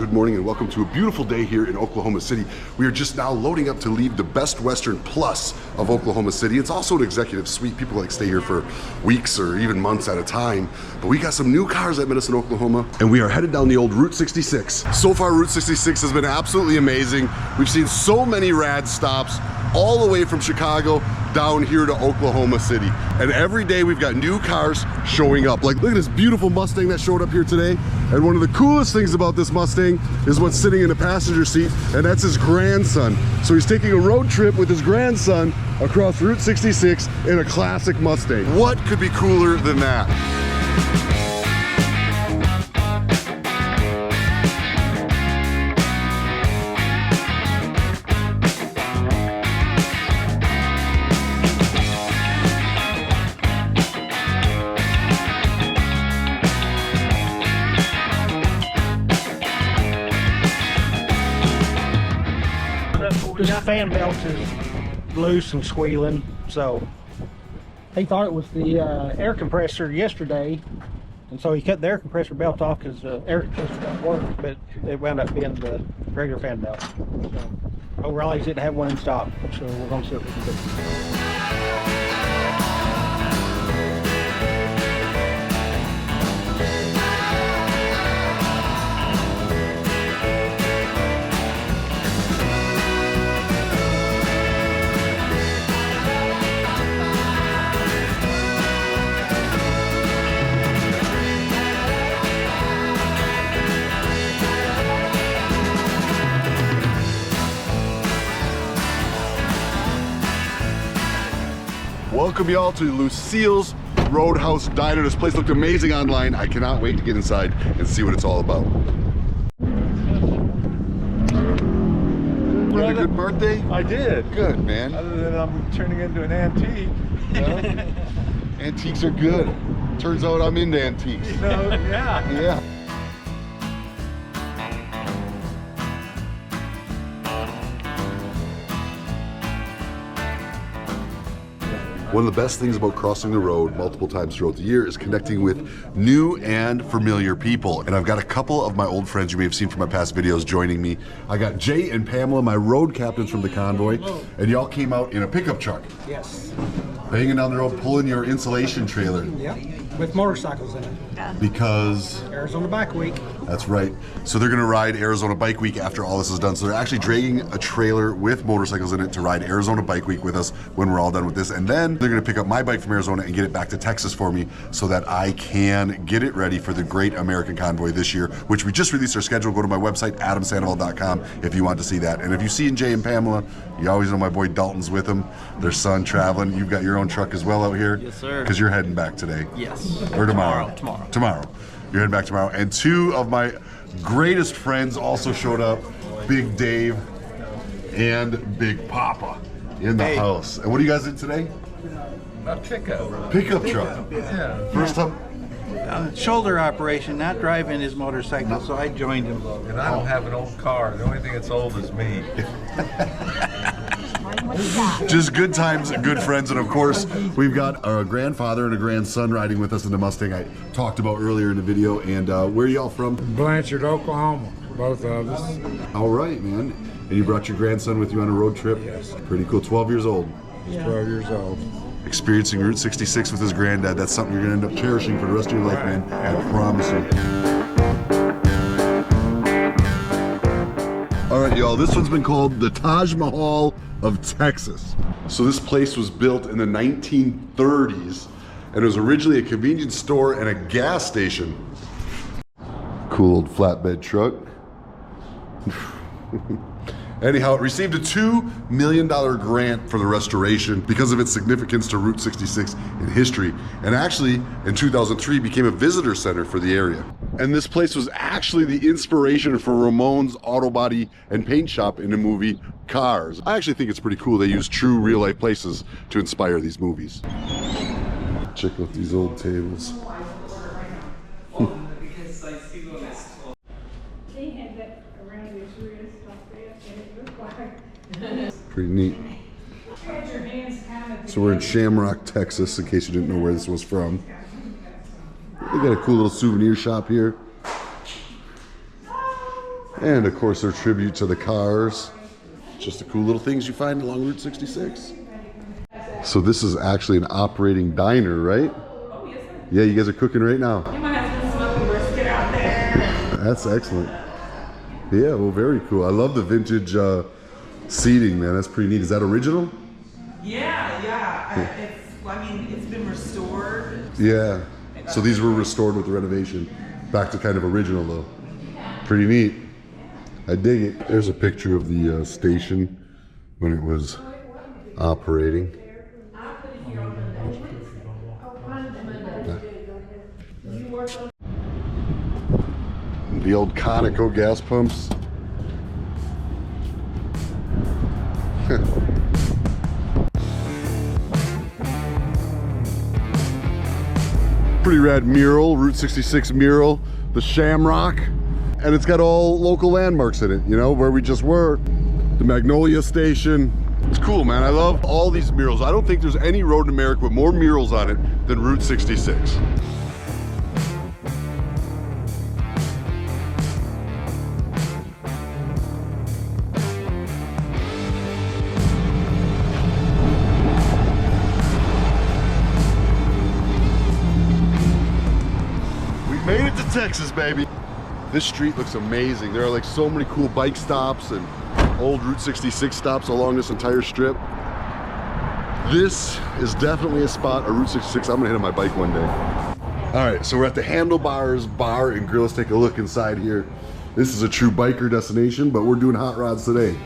good morning and welcome to a beautiful day here in Oklahoma City. We are just now loading up to leave the Best Western Plus of Oklahoma City. It's also an executive suite. People like stay here for weeks or even months at a time. But we got some new cars that met us in Oklahoma and we are headed down the old Route 66. So far, Route 66 has been absolutely amazing. We've seen so many rad stops all the way from Chicago down here to Oklahoma City. And every day we've got new cars showing up. Like, look at this beautiful Mustang that showed up here today. And one of the coolest things about this Mustang is what's sitting in the passenger seat, and that's his grandson. So he's taking a road trip with his grandson across Route 66 in a classic Mustang. What could be cooler than that? This fan belt is loose and squealing, so he thought it was the air compressor yesterday, and so he cut the air compressor belt off because the air compressor don't work, but it wound up being the regular fan belt. So overall, he didn't have one in stock, so we're going to see what we can do. Welcome y'all to Lucille's Roadhouse Diner. This place looked amazing online. I cannot wait to get inside and see what it's all about. You had a good birthday? I did. Good, man. Other than I'm turning into an antique. You know? Antiques are good. Turns out I'm into antiques. So, yeah. Yeah. One of the best things about crossing the road multiple times throughout the year is connecting with new and familiar people. And I've got a couple of my old friends you may have seen from my past videos joining me. I got Jay and Pamela, my road captains from the convoy, and y'all came out in a pickup truck. Yes. Hanging down the road, pulling your insulation trailer. Yep. With motorcycles in it. Because Arizona Bike Week. that's right. So they're gonna ride Arizona Bike Week after all this is done. So they're actually dragging a trailer with motorcycles in it to ride Arizona Bike Week with us when we're all done with this. And then they're gonna pick up my bike from Arizona and get it back to Texas for me so that I can get it ready for the Great American Convoy this year, which we just released our schedule. Go to my website, adamsandoval.com, if you want to see that. And if you see Jay and Pamela, you always know my boy Dalton's with them. Their son traveling. You've got your own truck as well out here. Yes, sir. Because you're heading back today. Yes. Or tomorrow. Tomorrow. You're heading back tomorrow. And two of my greatest friends also showed up, Big Dave and Big Papa in the house. And what do you guys did today? A pickup. Pickup truck. Yeah. First time. Shoulder operation, not driving his motorcycle, so I joined him. And I don't have an old car. The only thing that's old is me. Just good times, good friends, and of course, we've got a grandfather and a grandson riding with us in the Mustang I talked about earlier in the video. And where are y'all from? Blanchard, Oklahoma, both of us. All right, man. And you brought your grandson with you on a road trip? Yes. Pretty cool. 12 years old. He's 12 years old. Experiencing Route 66 with his granddad. That's something you're gonna end up cherishing for the rest of your life, man. I promise you. All right, y'all, this one's been called the Taj Mahal of Texas. So this place was built in the 1930s, and it was originally a convenience store and a gas station. Cool old flatbed truck. Anyhow, it received a $2 million grant for the restoration because of its significance to Route 66 in history. And actually, in 2003, became a visitor center for the area. And this place was actually the inspiration for Ramon's auto body and paint shop in the movie Cars. I actually think it's pretty cool they use true real life places to inspire these movies. Check out these old tables. Pretty neat. So we're in Shamrock, Texas, in case you didn't know where this was from. They got a cool little souvenir shop here. And of course, their tribute to the cars. Just the cool little things you find along Route 66. So this is actually an operating diner, right? Oh, yes, sir. Yeah, you guys are cooking right now. Me and my husband smoking brisket out there. That's excellent. Yeah, well, very cool. I love the vintage seating, man. That's pretty neat. Is that original? Yeah. It's been restored. Yeah. So these were restored with the renovation. Back to kind of original, though. Pretty neat. I dig it. There's a picture of the station when it was operating. The old Conoco gas pumps. Pretty rad mural, Route 66 mural, the Shamrock. And it's got all local landmarks in it, you know, where we just were. The Magnolia Station. It's cool, man. I love all these murals. I don't think there's any road in America with more murals on it than Route 66. We made it to Texas, baby. This street looks amazing. There are like so many cool bike stops and old Route 66 stops along this entire strip. This is definitely a spot, a Route 66 I'm gonna hit on my bike one day. All right, so we're at the Handlebars Bar and Grill. Let's take a look inside here. This is a true biker destination, but we're doing hot rods today.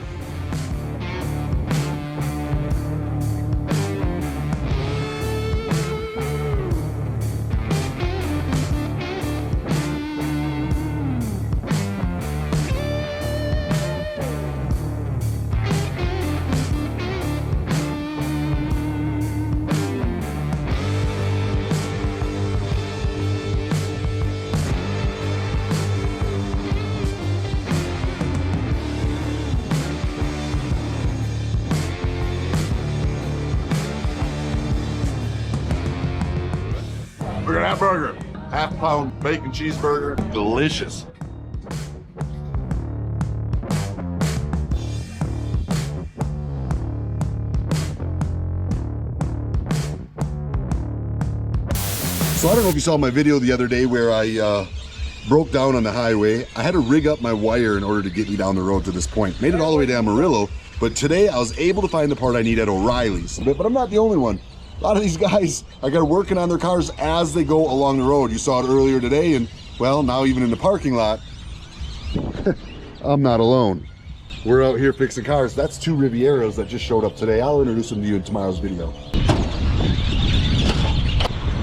We're gonna have burger. Half-pound bacon cheeseburger. Delicious. So I don't know if you saw my video the other day where I broke down on the highway. I had to rig up my wire in order to get me down the road to this point. Made it all the way to Amarillo, but today I was able to find the part I need at O'Reilly's. But I'm not the only one. A lot of these guys, I got working on their cars as they go along the road. You saw it earlier today, and well, now even in the parking lot, I'm not alone. We're out here fixing cars. That's two Rivieras that just showed up today. I'll introduce them to you in tomorrow's video.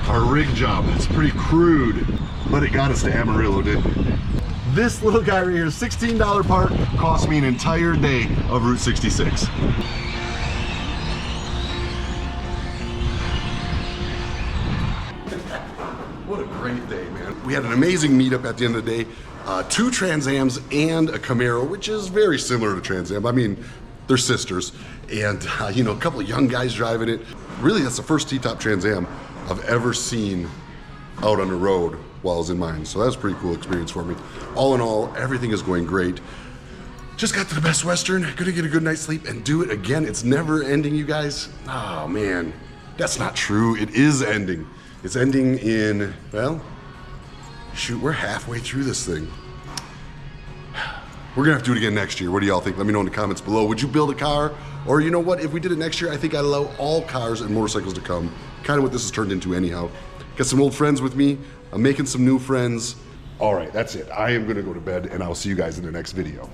Our rig job, it's pretty crude, but it got us to Amarillo, didn't it? This little guy right here, $16 part, cost me an entire day of Route 66. What a great day, man. We had an amazing meetup at the end of the day. Two Trans Ams and a Camaro, which is very similar to Trans Am. I mean, they're sisters. And, you know, a couple of young guys driving it. Really, that's the first T-top Trans Am I've ever seen out on the road while I was in mine. So that was a pretty cool experience for me. All in all, everything is going great. Just got to the Best Western, gonna get a good night's sleep and do it again. It's never ending, you guys. Oh man, that's not true. It is ending. It's ending in, well, shoot, we're halfway through this thing. We're gonna have to do it again next year. What do y'all think? Let me know in the comments below. Would you build a car? Or you know what, if we did it next year, I think I'd allow all cars and motorcycles to come. Kind of what this has turned into anyhow. Got some old friends with me. I'm making some new friends. All right, that's it. I am gonna go to bed and I'll see you guys in the next video.